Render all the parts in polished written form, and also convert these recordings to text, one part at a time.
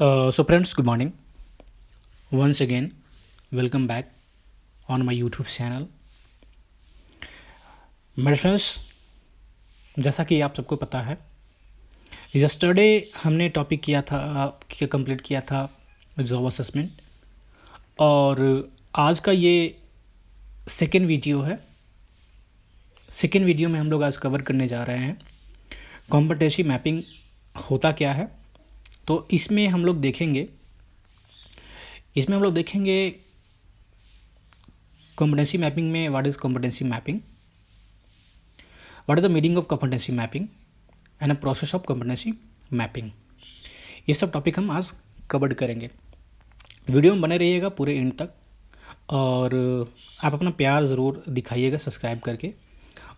So friends, good morning. Once again, welcome back on my YouTube channel. मेरे friends, जैसा कि आप सबको पता है, यस्टरडे हमने टॉपिक कंप्लीट किया था जॉब असेसमेंट, और आज का ये सेकेंड वीडियो है. सेकेंड वीडियो में हम लोग आज कवर करने जा रहे हैं कॉम्पिटेंसी मैपिंग होता क्या है. तो इसमें हम लोग देखेंगे कॉम्पिटेंसी मैपिंग में what is competency mapping, what is the meaning of competency mapping and a process of competency mapping. ये सब टॉपिक हम आज कवर करेंगे. वीडियो में बने रहिएगा पूरे एंड तक, और आप अपना प्यार ज़रूर दिखाइएगा सब्सक्राइब करके,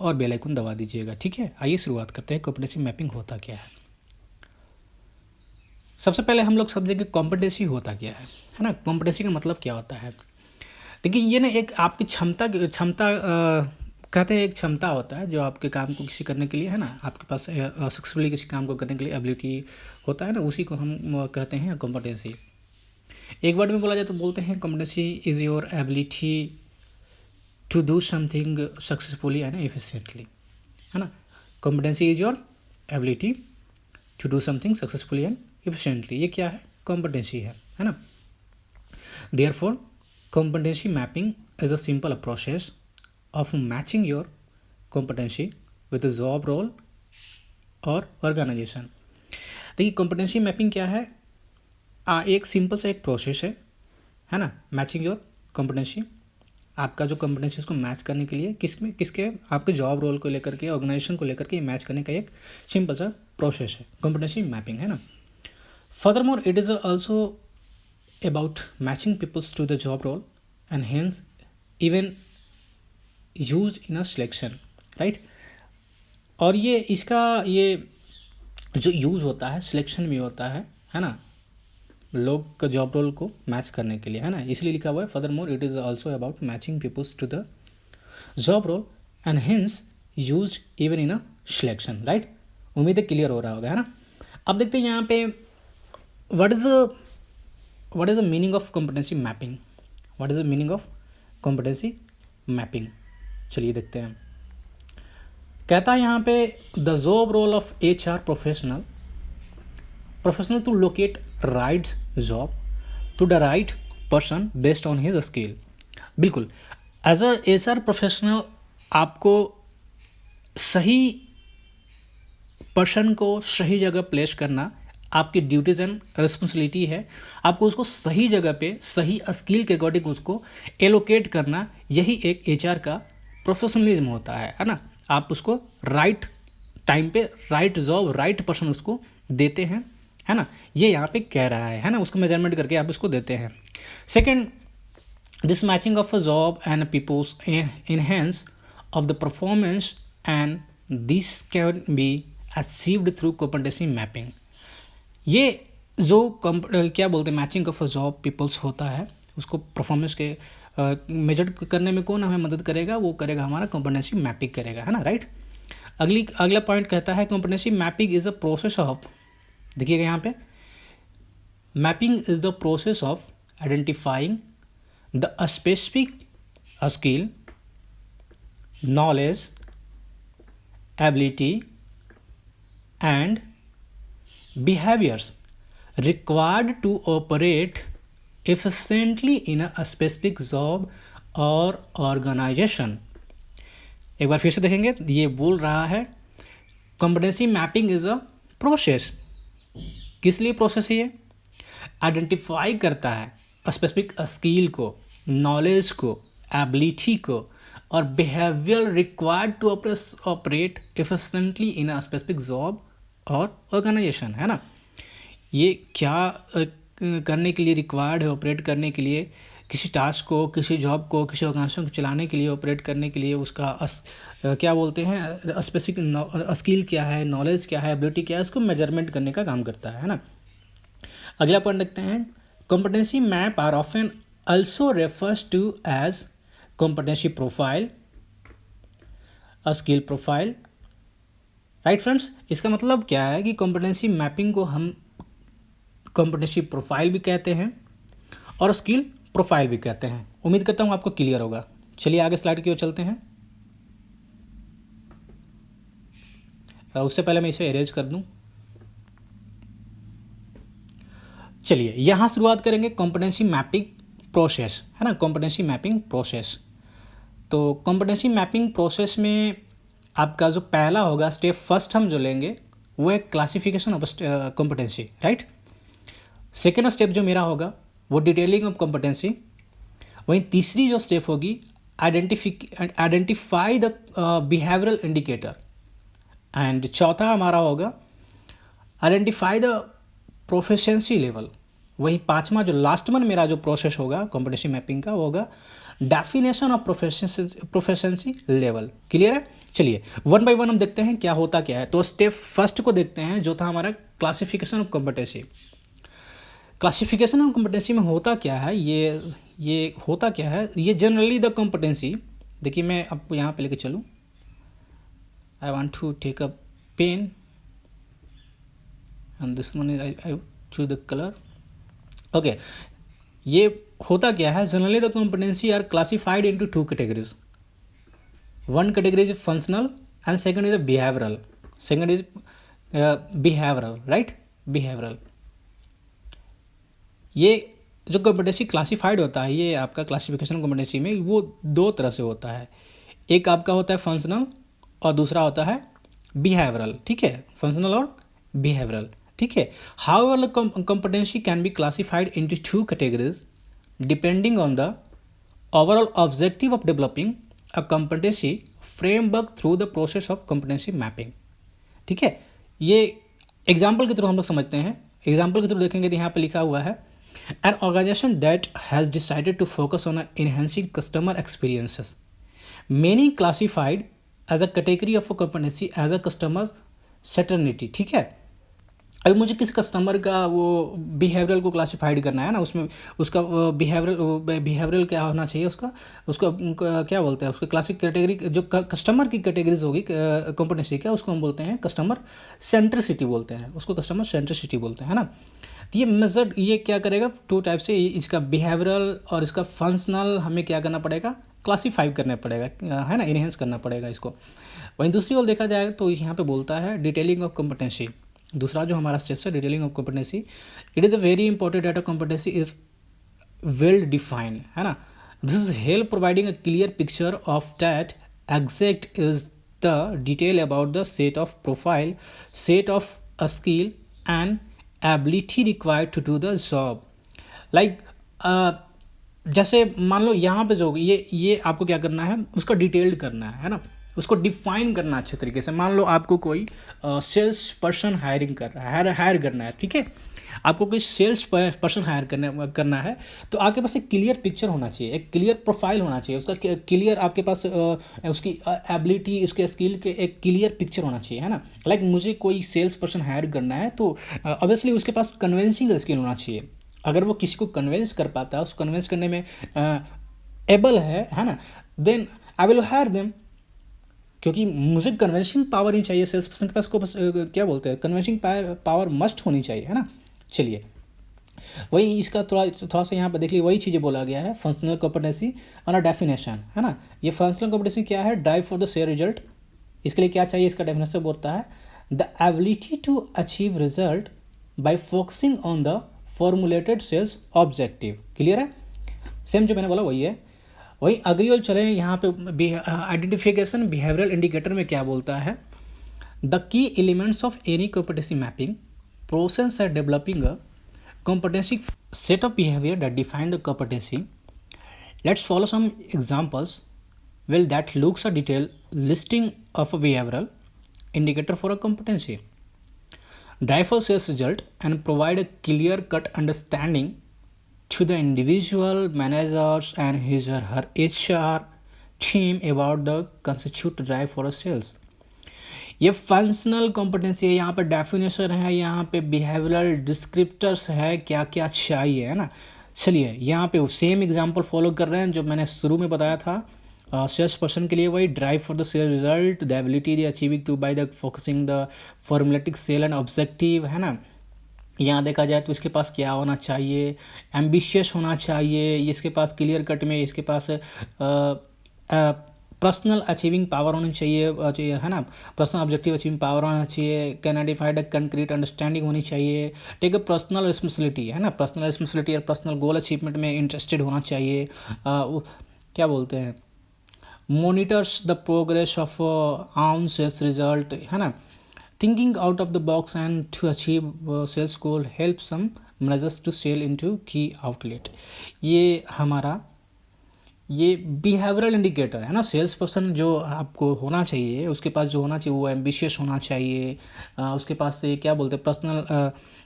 और बेल आइकन दबा दीजिएगा. ठीक है, आइए शुरुआत करते हैं. कॉम्पिटेंसी मैपिंग होता क्या है. सबसे पहले हम लोग समझेंगे कॉम्पिटेंसी होता क्या है ना. कॉम्पिटेंसी का मतलब क्या होता है. देखिए, ये ना एक आपकी क्षमता कहते हैं, एक क्षमता होता है जो आपके काम को किसी करने के लिए है ना, आपके पास सक्सेसफुली किसी काम को करने के लिए एबिलिटी होता है ना, उसी को हम कहते हैं कॉम्पिटेंसी. एक वर्ड में बोला जाए तो बोलते हैं competency is your ability to do something successfully and efficiently, है ना. Competency is your ability to do something successfully and efficiently. ये क्या है, कॉम्पिटेंसी है ना. Therefore competency mapping is a simple process of matching your competency with a job role और organisation. देखिए, competency mapping क्या है. एक सिंपल सा एक प्रोसेस है ना. मैचिंग योर कॉम्पिटेंसी, आपका जो कॉम्पिटेंसी उसको मैच करने के लिए किसके आपके जॉब रोल को लेकर के, ऑर्गेनाइजेशन को लेकर के मैच करने का एक सिंपल सा प्रोसेस है कॉम्पिटेंसी मैपिंग, है ना. Furthermore it is also about matching peoples to the job role and hence even used in a selection, right. और ये इसका ये जो यूज़ होता है सिलेक्शन में होता है ना, लोग का जॉब रोल को मैच करने के लिए, है ना. इसलिए लिखा हुआ है furthermore it is also about matching peoples to the job role and hence use even in a selection, right. उम्मीद है क्लियर हो रहा होगा, है ना. अब देखते हैं यहाँ पे what is the meaning of competency mapping. what is the meaning of competency mapping? चलिए देखते हैं. कहता है यहाँ पे the job role of HR professional to locate right job to the right person based on his skill. बिल्कुल, as a HR professional आपको सही पर्सन को सही जगह प्लेस करना आपकी ड्यूटीज एंड रिस्पॉन्सिबिलिटी है. आपको उसको सही जगह पे सही स्किल के अकॉर्डिंग उसको एलोकेट करना, यही एक HR का प्रोफेशनलिज्म होता है ना. आप उसको राइट टाइम पे राइट जॉब राइट पर्सन उसको देते हैं, है ना. ये यहाँ पे कह रहा है ना. उसको मेजरमेंट करके आप उसको देते हैं. Second, this matching of a job and peoples enhance of the performance and this can be achieved through competency mapping. ये जो क्या बोलते हैं matching of a job peoples होता है, उसको परफॉर्मेंस के मेजर करने में कौन हमें मदद करेगा, वो करेगा हमारा कॉम्पिटेंसी मैपिंग करेगा, है ना, राइट. अगला पॉइंट कहता है competency mapping is the process of, देखिएगा यहाँ पे, mapping is the process of identifying the specific skill, knowledge, ability and behaviors required to operate efficiently in a specific job or organization. एक बार फिर से देखेंगे. ये बोल रहा है competency mapping is a process. किस लिए प्रोसेस है ये? आइडेंटिफाई करता है स्पेसिफिक स्किल को, नॉलेज को, एबिलिटी को और behaviour required to operate efficiently in a specific job और ऑर्गेनाइजेशन, है ना. ये क्या करने के लिए रिक्वायर्ड है, ऑपरेट करने के लिए, किसी टास्क को, किसी जॉब को, किसी ऑर्गेनाइजेशन को चलाने के लिए, ऑपरेट करने के लिए उसका क्या बोलते हैं स्पेसिफिक स्किल क्या है, नॉलेज क्या है, एबिलिटी क्या है, उसको मेजरमेंट करने का काम करता है ना. अगला पॉइंट देखते हैं. Competency map are often also refers to as competency profile, a skill profile, right friends. इसका मतलब क्या है कि कॉम्पिटेंसी मैपिंग को हम कॉम्पिटेंसी प्रोफाइल भी कहते हैं और स्किल प्रोफाइल भी कहते हैं। उम्मीद करता हूँ आपको क्लियर होगा। चलिए आगे स्लाइड की ओर चलते हैं। उससे पहले मैं इसे अरेंज कर दूं। चलिए यहाँ शुरुआत करेंगे कॉम्पिटेंसी मैपिंग प्रोसेस, है ना, कॉम्पिटेंसी मैपिंग प्रोसेस। तो कॉम्पिटेंसी मैपिंग प्रोसेस में आपका जो पहला होगा स्टेप फर्स्ट हम जो लेंगे वो है classification of competency, right. Second step जो मेरा होगा वो डिटेलिंग ऑफ कॉम्पिटेंसी। वहीं तीसरी जो स्टेप होगी identify the behavioural indicator. And चौथा हमारा होगा आइडेंटिफाई द प्रोफिशिएंसी लेवल। वहीं पांचवा जो लास्ट में मेरा जो प्रोसेस होगा कॉम्पिटेंसी मैपिंग का वो होगा definition of proficiency level. Clear है। चलिए वन बाय वन हम देखते हैं क्या होता क्या है। तो स्टेप फर्स्ट को देखते हैं जो था हमारा classification of competency. Classification of competency में होता क्या है, ये होता क्या है, ये जनरली द कॉम्पिटेंसी। देखिए मैं आपको यहाँ पे लेके चलूँ। I want to take a pen and this one is I choose the color. Okay, ये होता क्या है, generally the competency are classified into two categories. One category is functional and second is behavioural. Second is behavioural, right, behavioural. ये जो competency classified होता है, ये आपका क्लासिफिकेशन कॉम्पिटेंसी में वो दो तरह से होता है। एक आपका होता है फंक्शनल और दूसरा होता है बिहेवियरल, ठीक है, फंक्शनल और बिहेवियरल, ठीक है। However competency can be classified into two categories depending on the overall objective of developing a competency framework through the process of competency mapping, ठीक है। ये एग्जाम्पल के थ्रू हम लोग समझते हैं। एग्जाम्पल के थ्रू देखेंगे तो यहाँ पर लिखा हुआ है an organization that has decided to focus on enhancing customer experiences many classified as a category of a competency as a customer centricity, ठीक है। अभी मुझे किस कस्टमर का वो बिहेवियरल को क्लासिफाइड करना है ना, उसमें उसका बिहेवियरल क्या होना चाहिए, उसका क्या बोलते हैं, उसका क्लासिक कैटेगरी जो कस्टमर की कैटेगरीज होगी कॉम्पिटेंसी का, उसको हम बोलते हैं कस्टमर सेंट्रिसिटी बोलते हैं, उसको कस्टमर सेंट्रिसिटी बोलते हैं, है ना। तो ये मेजर ये क्या करेगा, टू टाइप से, इसका बिहेवियरल और इसका फंक्शनल हमें क्या करना पड़ेगा, क्लासीफाई करना पड़ेगा, है ना, इनहेंस करना पड़ेगा इसको। वहीं दूसरी ओर देखा जाए तो यहाँ पे बोलता है डिटेलिंग ऑफ कॉम्पिटेंसी। दूसरा जो हमारा स्टेप्स है detailing of competency, it is a very important data competency is well defined, है ना। This is help providing a clear picture of that exact is the detail about the set of profile, set of a skill and ability required to do the job. Like जैसे मान लो यहाँ पे जो ये आपको क्या करना है, उसका डिटेल्ड करना है ना, उसको डिफाइन करना अच्छे तरीके से। मान लो आपको कोई सेल्स पर्सन हायरिंग कर रहा है, हायर करना है, ठीक है, आपको कोई सेल्स पर्सन हायर करना है, तो आपके पास एक क्लियर पिक्चर होना चाहिए, एक क्लियर प्रोफाइल होना चाहिए, उसका क्लियर आपके पास उसकी एबिलिटी, उसके स्किल के एक क्लियर पिक्चर होना चाहिए, है ना। लाइक मुझे कोई सेल्स पर्सन हायर करना है तो ऑब्वियसली उसके पास कन्विंसिंग स्किल होना चाहिए। अगर वो किसी को कन्विंस कर पाता है, उस कन्विंस करने में एबल है ना, then I will hire them, क्योंकि मुझे कन्वेंसिंग पावर ही चाहिए। सेल्स पर्सन के पास को क्या बोलते हैं, कन्वेंसिंग पावर मस्ट होनी चाहिए, है ना। चलिए वही इसका थोड़ा सा यहाँ पर देख लीजिए, वही चीज़ें बोला गया है फंक्शनल कॉम्पिटेंसी और डेफिनेशन, है ना। ये फंक्शनल कॉम्पिटेंसी क्या है, drive for the share result. इसके लिए क्या चाहिए, इसका डेफिनेशन बोलता है the ability to achieve result by focusing on the formulated sales objective. Clear है, सेम जो मैंने बोला वही है। वही अग्री चले यहाँ पे आइडेंटिफिकेशन बिहेवियरल इंडिकेटर में क्या बोलता है, the key elements of any competency mapping process are developing a competency set of behavior that define the competency. Let's follow some examples. Well, that looks a detailed listing of a behavioral indicator for a competency. Drive for sales result and provide a clear-cut understanding to the individual managers and his or her HR team about the constitute drive for a sales. ये functional competency है, यहाँ पे definition है, यहाँ पे behavioural descriptors है, क्या क्या चाहिए, है ना। चलिए यहाँ पे सेम एग्जांपल फॉलो कर रहे हैं जो मैंने शुरू में बताया था सेल्स पर्सन के लिए, वही drive for the sale result, the ability the achieving to by the focusing the formulating sale and objective, है ना। यहाँ देखा जाए तो इसके पास क्या होना चाहिए, एम्बिशियस होना चाहिए, इसके पास क्लियर कट में इसके पास पर्सनल अचीविंग पावर होनी चाहिए है ना, पर्सनल ऑब्जेक्टिव अचीविंग पावर होना चाहिए, कैन आइडेंटिफाइड कंक्रीट अंडरस्टैंडिंग होनी चाहिए, ठीक है, पर्सनल रिस्पॉन्सिबिलिटी है ना, पर्सनल रिस्पॉन्सिबिलिटी और पर्सनल गोल अचीवमेंट में इंटरेस्टेड होना चाहिए, क्या बोलते हैं, monitors the progress of on sales result है ना, thinking out of the box and to achieve sales goal help some managers to sell into key outlet. ये हमारा ये बिहेवियरल इंडिकेटर है ना, सेल्स पर्सन जो आपको होना चाहिए, उसके पास जो होना चाहिए वो एम्बिशियस होना चाहिए, उसके पास से क्या बोलते हैं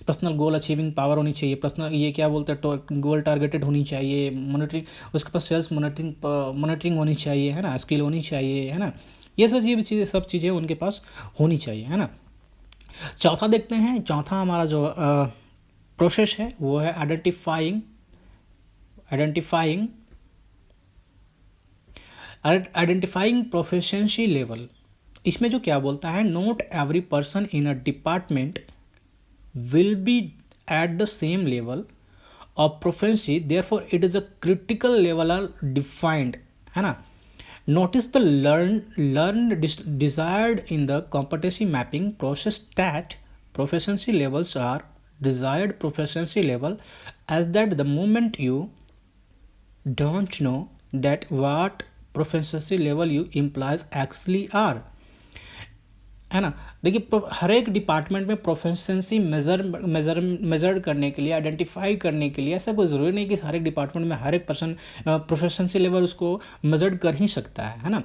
पर्सनल गोल अचीविंग पावर होनी चाहिए, पर्सनल ये क्या बोलते हैं गोल टारगेटेड होनी चाहिए, मॉनिटरिंग उसके पास सेल्स मॉनिटरिंग होनी चाहिए है ना, स्किल होनी चाहिए है ना, ये सब चीज़ें उनके पास होनी चाहिए है ना। चौथा देखते हैं, चौथा हमारा जो प्रोसेस है वो है आइडेंटिफाइंग प्रोफिशिएंसी लेवल। इसमें जो क्या बोलता है, not every person in a department will be at the same level of proficiency, therefore it is a critical level are defined है ना। Notice the learned desired in the competency mapping process that proficiency levels are desired proficiency level, as that the moment you don't know that what proficiency level you implies actually are है ना। देखिए हर एक department में proficiency major करने के लिए, identify करने के लिए, ऐसा कोई ज़रूरी नहीं कि हर एक डिपार्टमेंट में हर एक पर्सन प्रोफिशिएंसी लेवल उसको मेजर कर ही सकता है ना।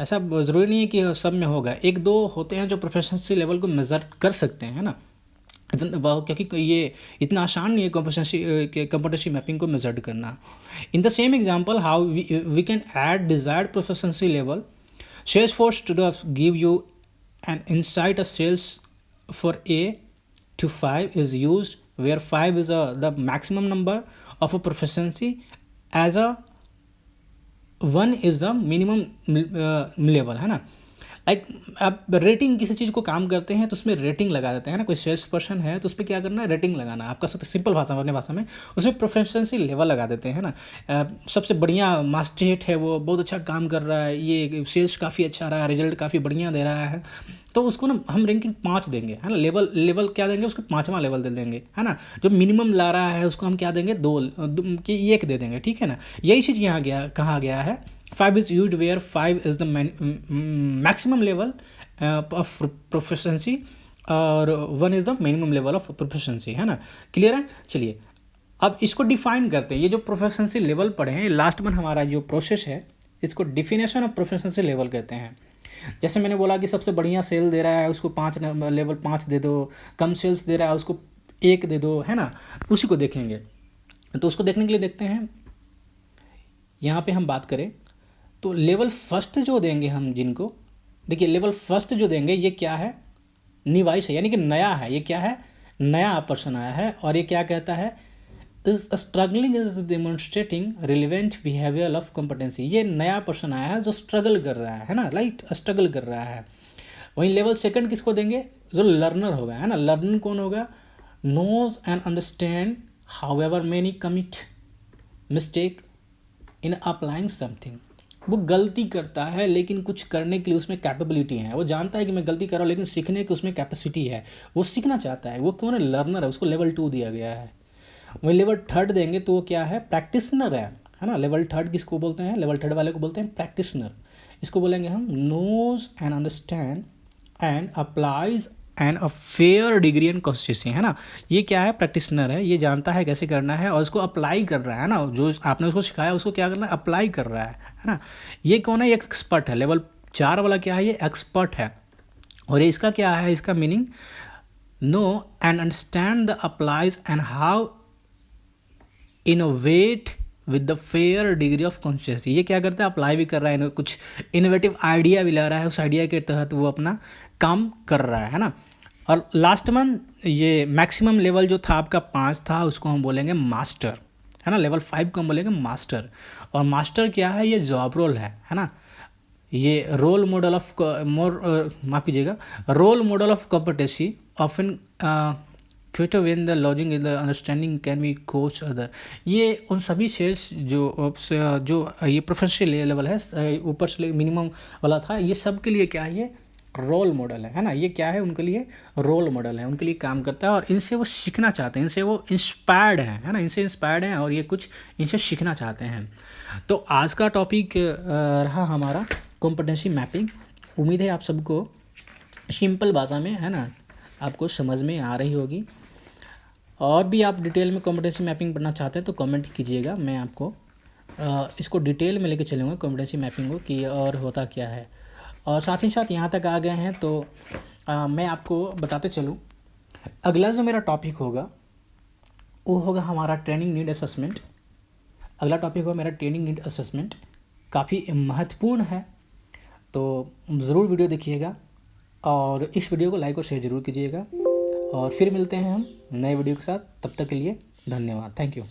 ऐसा ज़रूरी नहीं है कि सब में होगा, एक दो होते हैं जो प्रोफिशिएंसी लेवल को मेजर कर सकते हैं ना, क्योंकि ये इतना आसान नहीं है कॉम्पिटेंसी मैपिंग को मेजर करना। In the same example how we can add desired proficiency level, Salesforce to give you an insight of sales for A to 5 is used, where 5 is the maximum number of a proficiency, as a 1 is the minimum level है ना। Like आप rating किसी चीज़ को काम करते हैं तो उसमें रेटिंग लगा देते हैं ना, कोई सेल्स पर्सन है तो उस पर क्या करना है, रेटिंग लगाना है आपका, सिंपल भाषा में अपनी भाषा में उसमें प्रोफिशिएंसी लेवल लगा देते हैं ना। सबसे बढ़िया मास्टरेट है, वो बहुत अच्छा काम कर रहा है, ये सेल्स काफ़ी अच्छा रहा है, रिजल्ट काफ़ी बढ़िया दे रहा है, तो उसको ना हम रैंकिंग 5 देंगे है ना, लेवल क्या देंगे उसको, 5वां लेवल दे देंगे है ना। जो मिनिमम ला रहा है उसको हम क्या देंगे, 2 कि 1 दे देंगे, ठीक है ना। यही चीज़ यहाँ कहा गया है, 5 is used where 5 is the maximum level of proficiency और 1 is the minimum level of proficiency है ना। क्लियर है। चलिए अब इसको डिफाइन करते हैं, ये जो प्रोफिशिएंसी लेवल पढ़े हैं, लास्ट में हमारा जो प्रोसेस है इसको डिफिनेशन ऑफ प्रोफिशिएंसी लेवल कहते हैं। जैसे मैंने बोला कि सबसे बढ़िया सेल दे रहा है उसको 5 लेवल 5 दे दो, कम सेल्स दे रहा है उसको 1 दे दो है ना, उसी को देखेंगे। तो उसको देखने के लिए देखते हैं, यहाँ पे हम बात करें तो लेवल फर्स्ट जो देंगे हम जिनको, देखिए लेवल फर्स्ट जो देंगे ये क्या है, निवाइस है, यानी कि नया है, ये क्या है, नया पर्सन आया है, और ये क्या कहता है, is struggling is demonstrating relevant behaviour of competency. ये नया पर्सन आया है जो स्ट्रगल कर रहा है ना, लाइक स्ट्रगल कर रहा है। वहीं लेवल सेकंड किसको देंगे, जो लर्नर होगा है ना, लर्नर कौन होगा, knows and understand however many commit mistake in applying something. वो गलती करता है लेकिन कुछ करने के लिए उसमें कैपेबिलिटी है, वो जानता है कि मैं गलती कर रहा हूँ लेकिन सीखने की उसमें कैपेसिटी है, वो सीखना चाहता है, वो कौन है, लर्नर है, उसको लेवल 2 दिया गया है। वही लेवल थर्ड देंगे तो वो क्या है, प्रैक्टिशनर है ना। लेवल थर्ड किसको बोलते हैं, लेवल थर्ड वाले को बोलते हैं प्रैक्टिशनर। इसको बोलेंगे हम knows and understand and applies and a fair degree and consistency है ना। ये क्या है, प्रैक्टिशनर है, ये जानता है कैसे करना है और उसको अप्लाई कर रहा है ना, जो आपने उसको सिखाया उसको क्या करना है, अप्लाई कर रहा है ना। ये कौन है, ये एक्सपर्ट है। लेवल 4 वाला क्या है, ये एक्सपर्ट है, और ये इसका क्या है, इसका meaning know and understand the applies and how innovate with the fair degree of consciousness. ये क्या करता है, अप्लाई भी कर रहा है, कुछ इनोवेटिव आइडिया भी ला रहा है, उस आइडिया के तहत वो अपना काम कर रहा है ना। और लास्ट मंथ ये मैक्सिमम लेवल जो था आपका 5 था, उसको हम बोलेंगे मास्टर है ना। लेवल 5 को हम बोलेंगे मास्टर। और मास्टर क्या है, ये जॉब रोल है ना। ये रोल मॉडल ऑफ माफ़ कीजिएगा, role model of competency often quitter when the lodging in the understanding can be coach other. ये उन सभी शेयर्स जो ये प्रोफेशनल लेवल है, ऊपर से मिनिमम वाला था, ये सब के लिए क्या है, ये रोल मॉडल है ना। ये क्या है, उनके लिए रोल मॉडल है, उनके लिए काम करता है और इनसे वो सीखना चाहते हैं, इनसे वो इंस्पायर्ड है ना, इनसे इंस्पायर्ड हैं और ये कुछ इनसे सीखना चाहते हैं। तो आज का टॉपिक रहा हमारा कॉम्पिटेंसी मैपिंग। उम्मीद है आप सबको सिंपल भाषा में, है ना, आपको समझ में आ रही होगी। और भी आप डिटेल में कॉम्पिटेंसी मैपिंग पढ़ना चाहते हैं तो कमेंट कीजिएगा, मैं आपको इसको डिटेल में लेके चलूँगा कॉम्पिटेंसी मैपिंग को कि और होता क्या है। और साथ ही साथ यहाँ तक आ गए हैं तो मैं आपको बताते चलूँ, अगला जो मेरा टॉपिक होगा वो होगा हमारा ट्रेनिंग नीड असेसमेंट। अगला टॉपिक होगा मेरा ट्रेनिंग नीड असेसमेंट, काफ़ी महत्वपूर्ण है, तो ज़रूर वीडियो देखिएगा और इस वीडियो को लाइक और शेयर ज़रूर कीजिएगा। और फिर मिलते हैं हम नए वीडियो के साथ, तब तक के लिए धन्यवाद, थैंक यू।